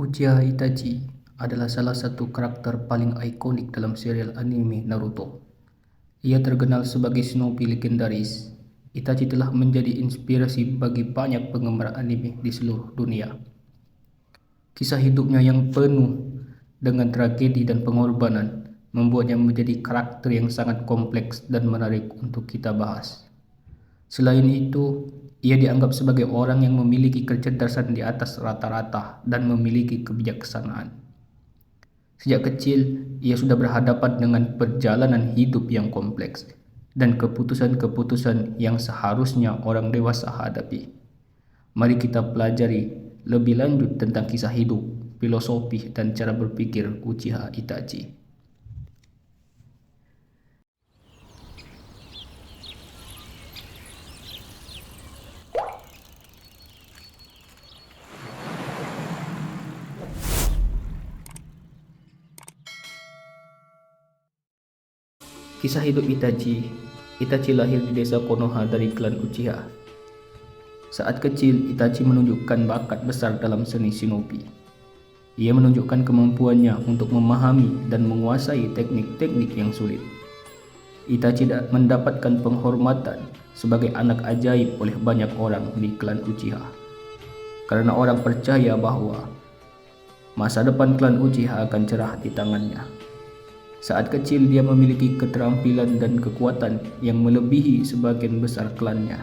Uchiha Itachi adalah salah satu karakter paling ikonik dalam serial anime Naruto. Ia terkenal sebagai shinobi legendaris. Itachi telah menjadi inspirasi bagi banyak penggemar anime di seluruh dunia. Kisah hidupnya yang penuh dengan tragedi dan pengorbanan membuatnya menjadi karakter yang sangat kompleks dan menarik untuk kita bahas. Selain itu, ia dianggap sebagai orang yang memiliki kecerdasan di atas rata-rata dan memiliki kebijaksanaan. Sejak kecil, ia sudah berhadapan dengan perjalanan hidup yang kompleks dan keputusan-keputusan yang seharusnya orang dewasa hadapi. Mari kita pelajari lebih lanjut tentang kisah hidup, filosofi, dan cara berpikir Uchiha Itachi. Kisah hidup Itachi. Itachi lahir di desa Konoha dari klan Uchiha. Saat kecil, Itachi menunjukkan bakat besar dalam seni shinobi. Ia menunjukkan kemampuannya untuk memahami dan menguasai teknik-teknik yang sulit. Itachi mendapatkan penghormatan sebagai anak ajaib oleh banyak orang di klan Uchiha, karena orang percaya bahwa masa depan klan Uchiha akan cerah di tangannya. Saat kecil dia memiliki keterampilan dan kekuatan yang melebihi sebagian besar klannya.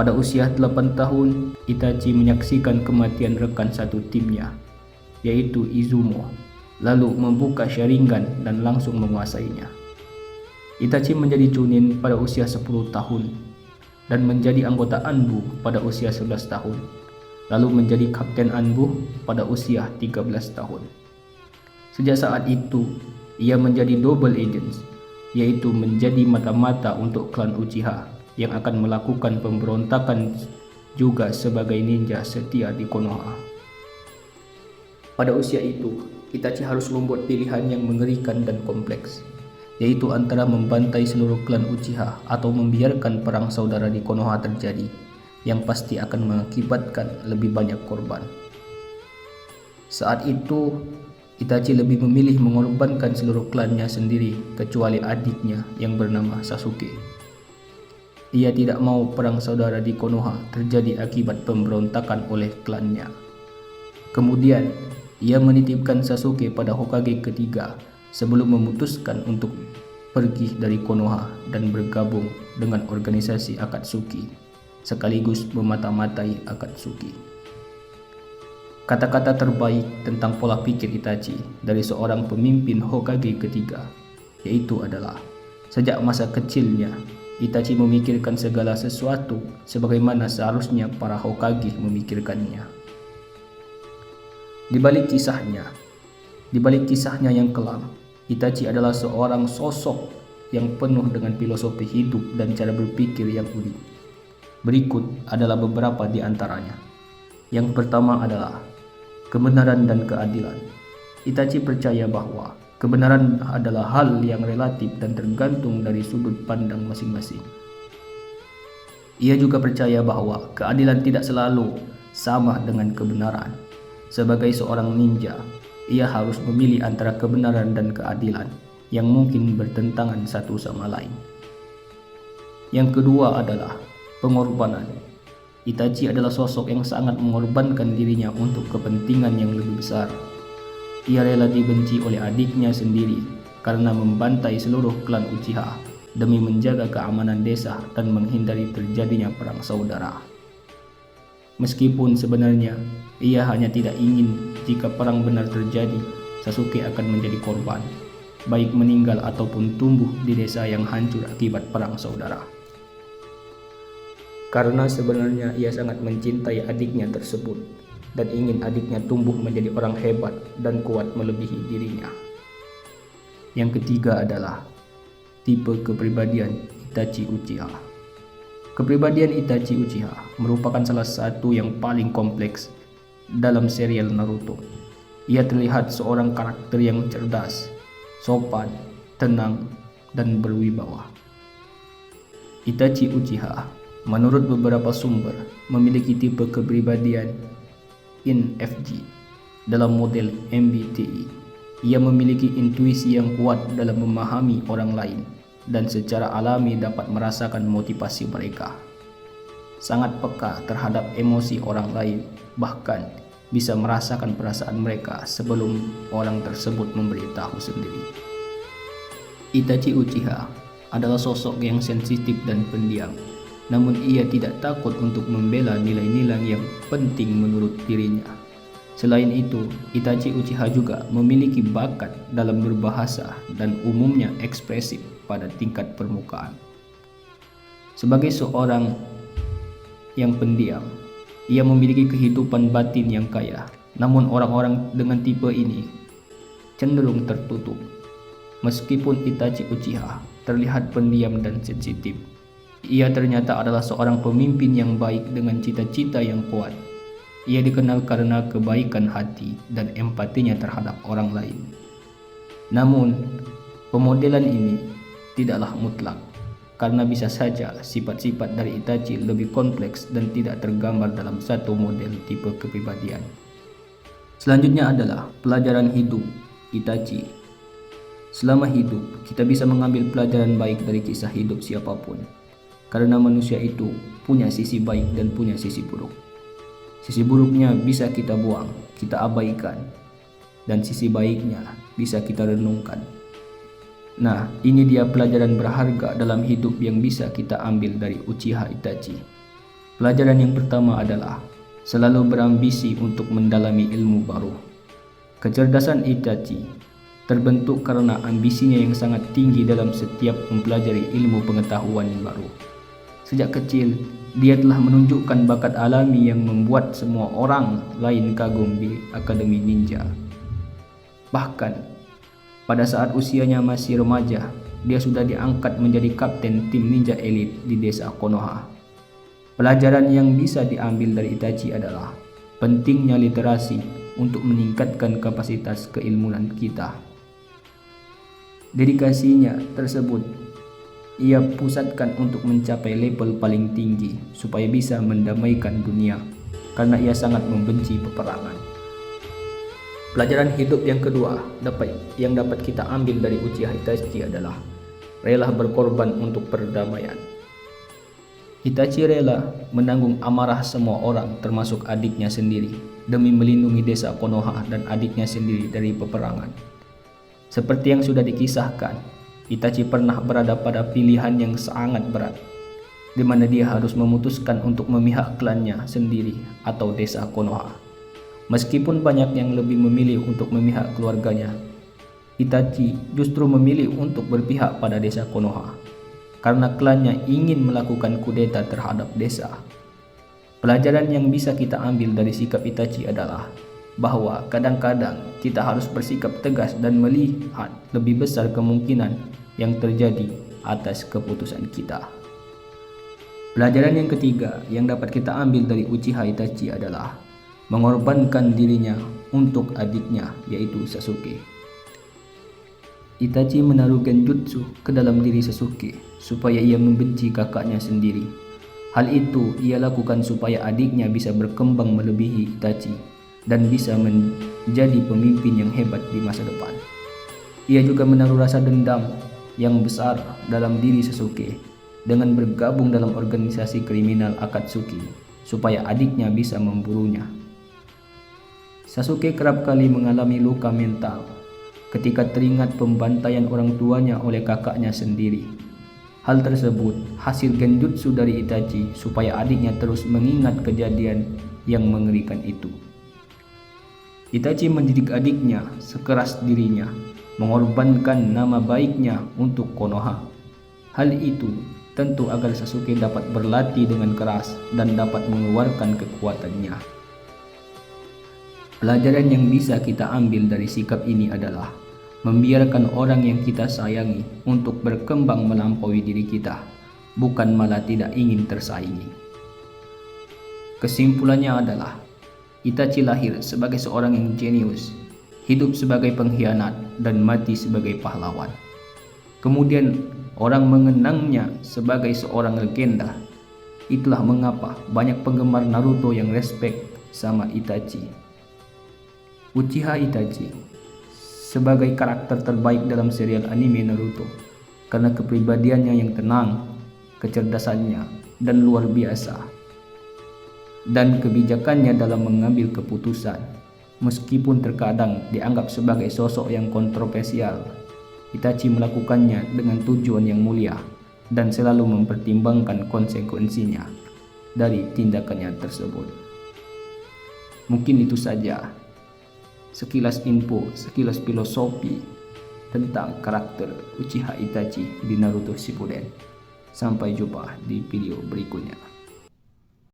Pada usia 8 tahun, Itachi menyaksikan kematian rekan satu timnya, yaitu Izumo, lalu membuka Sharingan dan langsung menguasainya. Itachi menjadi Chunin pada usia 10 tahun dan menjadi anggota Anbu pada usia 11 tahun, lalu menjadi Kapten Anbu pada usia 13 tahun. Sejak saat itu, ia menjadi double agent, yaitu menjadi mata-mata untuk klan Uchiha yang akan melakukan pemberontakan juga sebagai ninja setia di Konoha. Pada usia itu, Itachi harus membuat pilihan yang mengerikan dan kompleks, yaitu antara membantai seluruh klan Uchiha atau membiarkan perang saudara di Konoha terjadi, yang pasti akan mengakibatkan lebih banyak korban. Saat itu, Itachi lebih memilih mengorbankan seluruh klannya sendiri kecuali adiknya yang bernama Sasuke. Ia tidak mau perang saudara di Konoha terjadi akibat pemberontakan oleh klannya. Kemudian, ia menitipkan Sasuke pada Hokage ketiga sebelum memutuskan untuk pergi dari Konoha dan bergabung dengan organisasi Akatsuki, sekaligus memata-matai Akatsuki. Kata-kata terbaik tentang pola pikir Itachi dari seorang pemimpin Hokage ketiga, yaitu adalah, sejak masa kecilnya, Itachi memikirkan segala sesuatu sebagaimana seharusnya para Hokage memikirkannya. Di balik kisahnya yang kelam, Itachi adalah seorang sosok yang penuh dengan filosofi hidup dan cara berpikir yang unik. Berikut adalah beberapa di antaranya. Yang pertama adalah kebenaran dan keadilan. Itachi percaya bahwa kebenaran adalah hal yang relatif dan tergantung dari sudut pandang masing-masing. Ia juga percaya bahwa keadilan tidak selalu sama dengan kebenaran. Sebagai seorang ninja, ia harus memilih antara kebenaran dan keadilan yang mungkin bertentangan satu sama lain. Yang kedua adalah pengorbanan. Itachi adalah sosok yang sangat mengorbankan dirinya untuk kepentingan yang lebih besar. Ia rela dibenci oleh adiknya sendiri karena membantai seluruh klan Uchiha demi menjaga keamanan desa dan menghindari terjadinya perang saudara. Meskipun sebenarnya ia hanya tidak ingin jika perang benar terjadi, Sasuke akan menjadi korban, baik meninggal ataupun tumbuh di desa yang hancur akibat perang saudara. Karena sebenarnya ia sangat mencintai adiknya tersebut dan ingin adiknya tumbuh menjadi orang hebat dan kuat melebihi dirinya. Yang ketiga adalah tipe kepribadian Itachi Uchiha. Kepribadian Itachi Uchiha merupakan salah satu yang paling kompleks dalam serial Naruto. Ia terlihat seorang karakter yang cerdas, sopan, tenang, dan berwibawa. Itachi Uchiha menurut beberapa sumber memiliki tipe kepribadian INFJ dalam model MBTI. Ia memiliki intuisi yang kuat dalam memahami orang lain dan secara alami dapat merasakan motivasi mereka. Sangat peka terhadap emosi orang lain, bahkan bisa merasakan perasaan mereka sebelum orang tersebut memberitahu sendiri. Itachi Uchiha adalah sosok yang sensitif dan pendiam, namun ia tidak takut untuk membela nilai-nilai yang penting menurut dirinya. Selain itu, Itachi Uchiha juga memiliki bakat dalam berbahasa dan umumnya ekspresif pada tingkat permukaan. Sebagai seorang yang pendiam, ia memiliki kehidupan batin yang kaya, namun orang-orang dengan tipe ini cenderung tertutup. Meskipun Itachi Uchiha terlihat pendiam dan sensitif, ia ternyata adalah seorang pemimpin yang baik dengan cita-cita yang kuat. Ia dikenal karena kebaikan hati dan empatinya terhadap orang lain. Namun, pemodelan ini tidaklah mutlak, karena bisa saja sifat-sifat dari Itachi lebih kompleks dan tidak tergambar dalam satu model tipe kepribadian. Selanjutnya adalah pelajaran hidup Itachi. Selama hidup, kita bisa mengambil pelajaran baik dari kisah hidup siapapun, karena manusia itu punya sisi baik dan punya sisi buruk. Sisi buruknya bisa kita buang, kita abaikan, dan sisi baiknya bisa kita renungkan. Nah, ini dia pelajaran berharga dalam hidup yang bisa kita ambil dari Uchiha Itachi. Pelajaran yang pertama adalah selalu berambisi untuk mendalami ilmu baru. Kecerdasan Itachi terbentuk karena ambisinya yang sangat tinggi dalam setiap mempelajari ilmu pengetahuan yang baru. Sejak kecil, dia telah menunjukkan bakat alami yang membuat semua orang lain kagum di Akademi Ninja. Bahkan, pada saat usianya masih remaja, dia sudah diangkat menjadi kapten tim ninja elit di desa Konoha. Pelajaran yang bisa diambil dari Itachi adalah pentingnya literasi untuk meningkatkan kapasitas keilmuan kita. Dedikasinya tersebut ia pusatkan untuk mencapai level paling tinggi supaya bisa mendamaikan dunia, karena ia sangat membenci peperangan. Pelajaran hidup yang kedua yang dapat kita ambil dari Uchiha Itachi adalah rela berkorban untuk perdamaian. Itachi rela menanggung amarah semua orang termasuk adiknya sendiri demi melindungi desa Konoha dan adiknya sendiri dari peperangan. Seperti yang sudah dikisahkan, Itachi pernah berada pada pilihan yang sangat berat, di mana dia harus memutuskan untuk memihak klannya sendiri atau desa Konoha. Meskipun banyak yang lebih memilih untuk memihak keluarganya, Itachi justru memilih untuk berpihak pada desa Konoha, karena klannya ingin melakukan kudeta terhadap desa. Pelajaran yang bisa kita ambil dari sikap Itachi adalah bahwa kadang-kadang kita harus bersikap tegas dan melihat lebih besar kemungkinan yang terjadi atas keputusan kita. Pelajaran yang ketiga yang dapat kita ambil dari Uchiha Itachi adalah mengorbankan dirinya untuk adiknya, yaitu Sasuke. Itachi menaruh genjutsu ke dalam diri Sasuke supaya ia membenci kakaknya sendiri. Hal itu ia lakukan supaya adiknya bisa berkembang melebihi Itachi dan bisa menjadi pemimpin yang hebat di masa depan. Ia juga menaruh rasa dendam yang besar dalam diri Sasuke dengan bergabung dalam organisasi kriminal Akatsuki supaya adiknya bisa memburunya. Sasuke kerap kali mengalami luka mental ketika teringat pembantaian orang tuanya oleh kakaknya sendiri. Hal tersebut hasil genjutsu dari Itachi supaya adiknya terus mengingat kejadian yang mengerikan itu. Itachi mendidik adiknya sekeras dirinya, mengorbankan nama baiknya untuk Konoha. Hal itu tentu agar Sasuke dapat berlatih dengan keras dan dapat mengeluarkan kekuatannya. Pelajaran yang bisa kita ambil dari sikap ini adalah membiarkan orang yang kita sayangi untuk berkembang melampaui diri kita, bukan malah tidak ingin tersaingi. Kesimpulannya adalah Itachi lahir sebagai seorang yang jenius, hidup sebagai pengkhianat, dan mati sebagai pahlawan. Kemudian orang mengenangnya sebagai seorang legenda. Itulah mengapa banyak penggemar Naruto yang respect sama Itachi. Uchiha Itachi sebagai karakter terbaik dalam serial anime Naruto karena kepribadiannya yang tenang, kecerdasannya, dan luar biasa, dan kebijakannya dalam mengambil keputusan. Meskipun terkadang dianggap sebagai sosok yang kontroversial, Itachi melakukannya dengan tujuan yang mulia dan selalu mempertimbangkan konsekuensinya dari tindakannya tersebut. Mungkin itu saja sekilas info, sekilas filosofi tentang karakter Uchiha Itachi di Naruto Shippuden. Sampai jumpa di video berikutnya.